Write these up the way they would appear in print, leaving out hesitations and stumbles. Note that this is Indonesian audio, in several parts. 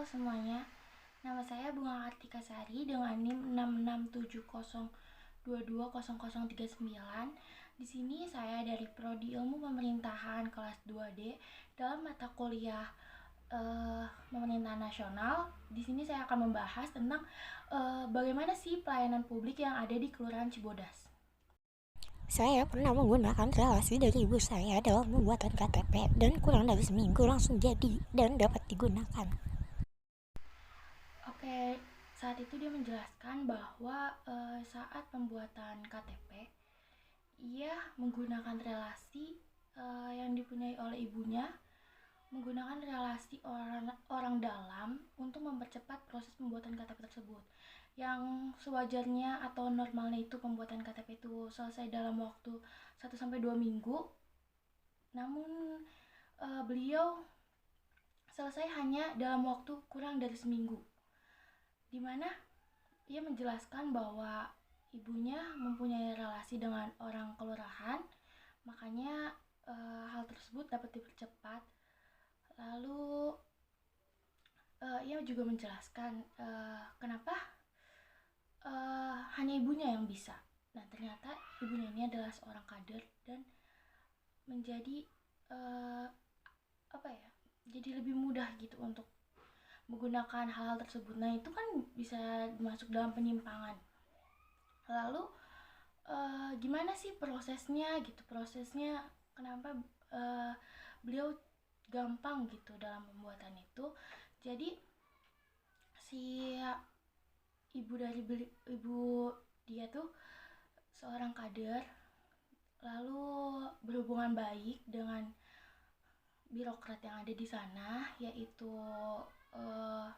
Halo semuanya, nama saya Bunga Kartika Sari dengan NIM 6670220039. Di sini saya dari Prodi Ilmu Pemerintahan kelas 2D dalam mata kuliah Pemerintahan Nasional. Di sini saya akan membahas tentang bagaimana sih pelayanan publik yang ada di Kelurahan Cibodas. Saya pernah menggunakan relasi dari ibu saya dalam pembuatan KTP dan kurang dari seminggu langsung jadi dan dapat digunakan. Oke, saat itu dia menjelaskan bahwa saat pembuatan KTP ia menggunakan relasi yang dipunyai oleh ibunya, menggunakan relasi orang dalam untuk mempercepat proses pembuatan KTP tersebut. Yang sewajarnya atau normalnya itu pembuatan KTP itu selesai dalam waktu 1 sampai 2 minggu, namun beliau selesai hanya dalam waktu kurang dari seminggu, di mana ia menjelaskan bahwa ibunya mempunyai relasi dengan orang kelurahan, makanya hal tersebut dapat dipercepat. Lalu ia juga menjelaskan kenapa hanya ibunya yang bisa. Nah, ternyata ibunya ini adalah seorang kader dan menjadi apa ya? Jadi lebih mudah gitu untuk menggunakan hal-hal tersebut. Nah, itu kan bisa masuk dalam penyimpangan. Lalu gimana sih prosesnya gitu? Prosesnya kenapa beliau gampang gitu dalam pembuatan itu? Jadi si ibu dia tuh seorang kader, lalu berhubungan baik dengan birokrat yang ada di sana, yaitu uh,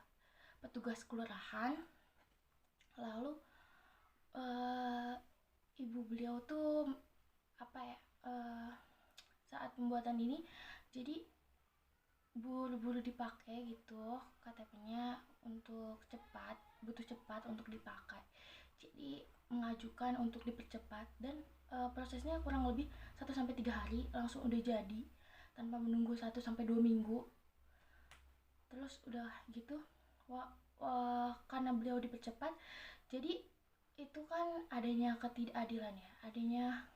petugas kelurahan. Lalu uh, ibu beliau tuh apa ya, saat pembuatan ini jadi buru-buru dipakai gitu KTP-nya, untuk cepat, butuh cepat untuk dipakai, jadi mengajukan untuk dipercepat. Dan prosesnya kurang lebih 1 sampai 3 hari langsung udah jadi tanpa menunggu 1 sampai 2 minggu. Terus udah gitu, karena beliau dipercepat, jadi itu kan adanya ketidakadilan ya, adanya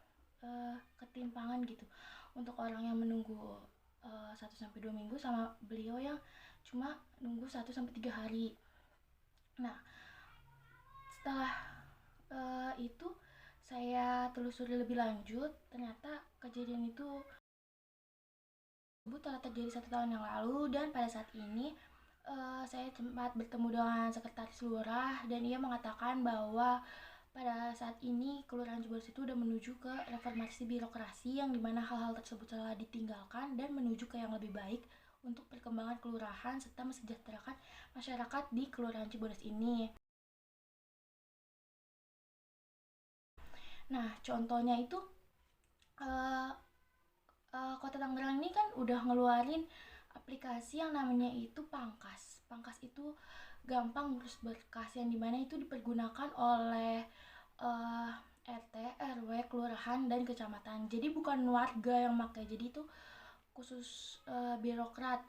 ketimpangan gitu untuk orang yang menunggu 1 sampai 2 minggu sama beliau yang cuma nunggu 1 sampai 3 hari. Nah, setelah itu saya telusuri lebih lanjut, ternyata kejadian itu telah terjadi 1 tahun yang lalu. Dan pada saat ini saya sempat bertemu dengan sekretaris lurah dan ia mengatakan bahwa pada saat ini Kelurahan Cibodas itu udah menuju ke reformasi birokrasi, yang dimana hal-hal tersebut telah ditinggalkan dan menuju ke yang lebih baik untuk perkembangan kelurahan serta mesejahterakan masyarakat di Kelurahan Cibodas ini. Nah, contohnya itu uh, Kota Tangerang ini kan udah ngeluarin aplikasi yang namanya itu Pangkas. Pangkas itu gampang ngurus berkas, yang dimana itu dipergunakan oleh uh, RT, RW, kelurahan, dan kecamatan. Jadi bukan warga yang pakai, jadi itu khusus birokrat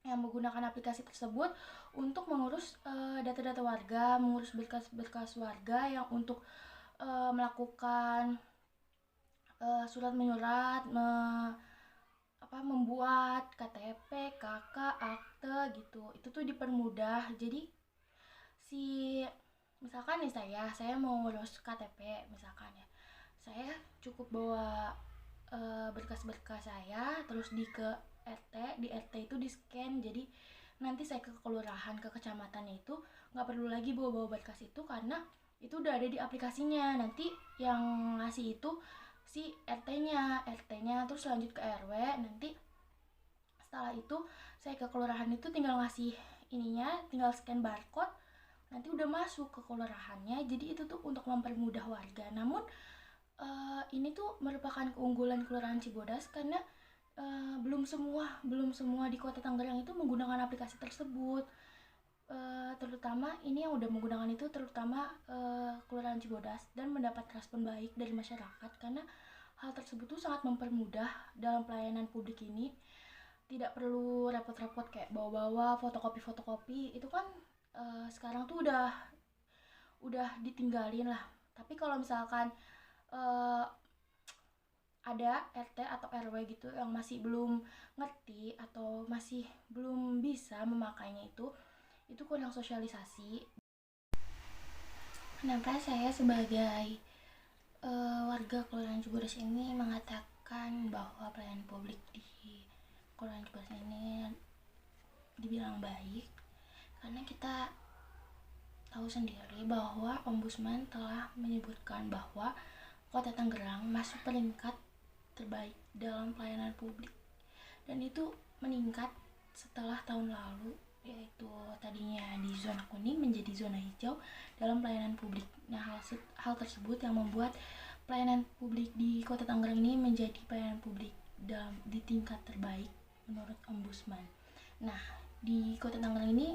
yang menggunakan aplikasi tersebut untuk mengurus data-data warga, mengurus berkas-berkas warga yang untuk melakukan surat menyurat, membuat KTP, KK, akte gitu. Itu tuh dipermudah. Jadi si misalkan nih, saya mau ngurus KTP misalkan ya. Saya cukup bawa berkas-berkas saya terus ke RT, di RT itu di scan. Jadi nanti saya ke kelurahan, ke kecamatannya itu nggak perlu lagi bawa-bawa berkas itu, karena itu udah ada di aplikasinya. Nanti yang ngasih itu si RT-nya terus lanjut ke RW. Nanti setelah itu saya ke kelurahan itu tinggal ngasih ininya, tinggal scan barcode, nanti udah masuk ke kelurahannya. Jadi itu tuh untuk mempermudah warga. Namun ini tuh merupakan keunggulan Kelurahan Cibodas karena belum semua di Kota Tangerang itu menggunakan aplikasi tersebut. Terutama ini yang udah menggunakan itu terutama Kelurahan Cibodas, dan mendapat respon baik dari masyarakat karena hal tersebut tuh sangat mempermudah dalam pelayanan publik ini. tidak perlu repot-repot kayak bawa-bawa fotokopi itu kan sekarang tuh udah ditinggalin lah. Tapi kalau misalkan uh, ada RT atau RW gitu yang masih belum ngerti atau masih belum bisa memakainya, itu kurang sosialisasi. Kenapa saya sebagai warga Kelurahan Cibodas ini mengatakan bahwa pelayanan publik di Kelurahan Cibodas ini dibilang baik? Karena kita tahu sendiri bahwa Ombudsman telah menyebutkan bahwa Kota Tangerang masuk peringkat terbaik dalam pelayanan publik, dan itu meningkat setelah tahun lalu, yaitu tadinya di zona kuning menjadi zona hijau dalam pelayanan publik. Nah, hal tersebut yang membuat pelayanan publik di Kota Tangerang ini menjadi pelayanan publik di tingkat terbaik menurut Ombudsman. Nah, di Kota Tangerang ini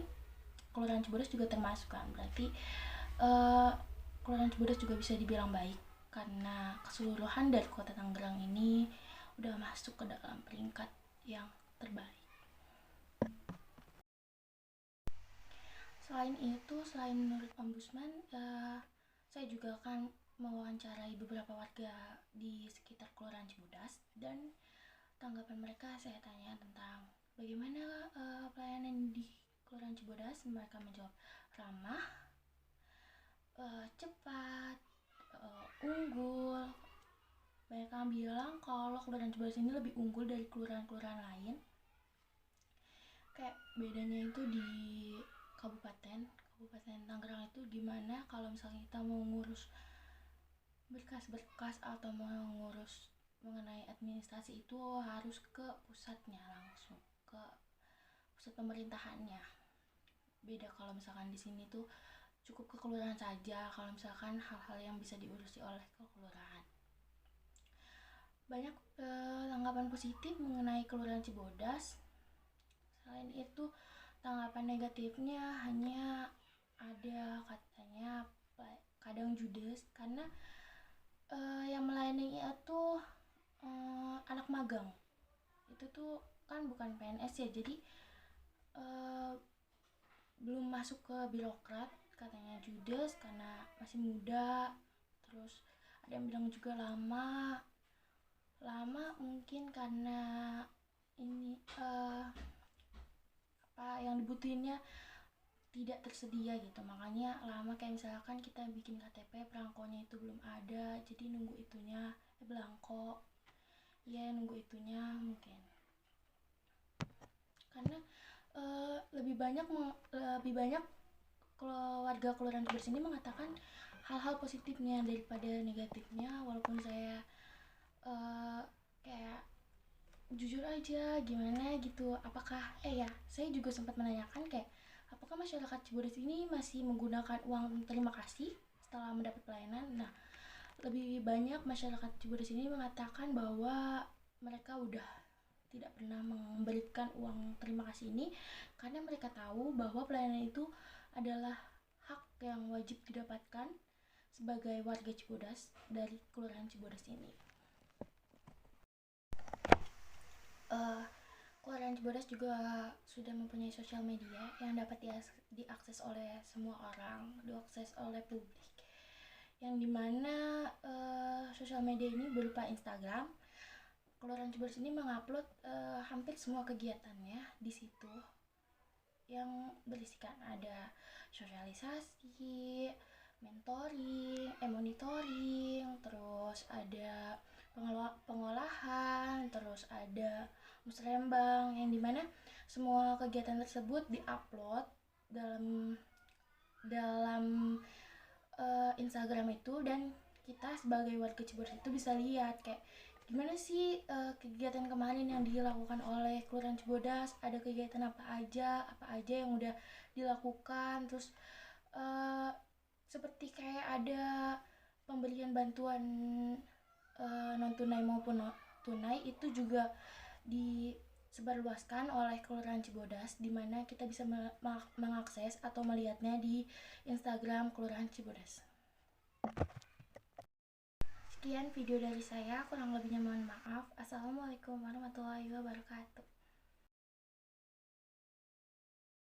Kelurahan Cibodas juga termasuk kan, berarti Kelurahan Cibodas juga bisa dibilang baik karena keseluruhan dari Kota Tangerang ini udah masuk ke dalam peringkat yang terbaik. Selain itu, selain menurut Ombudsman, saya juga akan mewawancarai beberapa warga di sekitar Kelurahan Cibodas, dan tanggapan mereka saya tanya tentang bagaimana pelayanan di Kelurahan Cibodas. Mereka menjawab ramah, cepat, unggul. Banyak yang bilang kalau Kelurahan Cibodas ini lebih unggul dari kelurahan-kelurahan lain. Kayak bedanya itu di Kabupaten Tangerang itu gimana kalau misalnya kita mau ngurus berkas-berkas atau mau ngurus mengenai administrasi itu harus ke pusatnya, langsung ke pusat pemerintahannya. Beda kalau misalkan di sini tuh cukup ke kelurahan saja kalau misalkan hal-hal yang bisa diurusi oleh kelurahan. Banyak tanggapan positif mengenai Kelurahan Cibodas. Selain itu, tanggapan negatifnya hanya ada katanya kadang judes karena yang melayani itu anak magang. Itu tuh kan bukan PNS ya, jadi belum masuk ke birokrat, katanya judes karena masih muda. Terus ada yang bilang juga lama mungkin karena ini apa yang dibutuhinnya tidak tersedia gitu, makanya lama. Kayak misalkan kita bikin KTP, perangkonya itu belum ada, jadi nunggu itunya belangko ya, nunggu itunya mungkin karena lebih banyak warga Kelurahan Cibodas ini mengatakan hal-hal positifnya daripada negatifnya. Walaupun saya kayak jujur aja gimana gitu, apakah saya juga sempat menanyakan kayak apakah masyarakat Cibodas ini masih menggunakan uang terima kasih setelah mendapat pelayanan. Nah, lebih banyak masyarakat Cibodas ini mengatakan bahwa mereka udah tidak pernah memberikan uang terima kasih ini karena mereka tahu bahwa pelayanan itu adalah hak yang wajib didapatkan sebagai warga Cibodas dari Kelurahan Cibodas ini. Kelurahan Cibodas juga sudah mempunyai sosial media yang dapat diakses oleh semua orang, diakses oleh publik, yang dimana sosial media ini berupa Instagram. Kelurahan Cibodas ini mengupload hampir semua kegiatannya di situ, yang berisikan ada sosialisasi, monitoring, terus ada pengolahan, terus ada musrembang, yang dimana semua kegiatan tersebut diupload dalam Instagram itu, dan kita sebagai warga Cibodas itu bisa lihat kayak gimana sih kegiatan kemarin yang dilakukan oleh Kelurahan Cibodas, ada kegiatan apa aja yang udah dilakukan. Terus seperti kayak ada pemberian bantuan non tunai maupun tunai, itu juga disebarluaskan oleh Kelurahan Cibodas, di mana kita bisa mengakses atau melihatnya di Instagram Kelurahan Cibodas. Sekian video dari saya, kurang lebihnya mohon maaf. Assalamualaikum warahmatullahi wabarakatuh.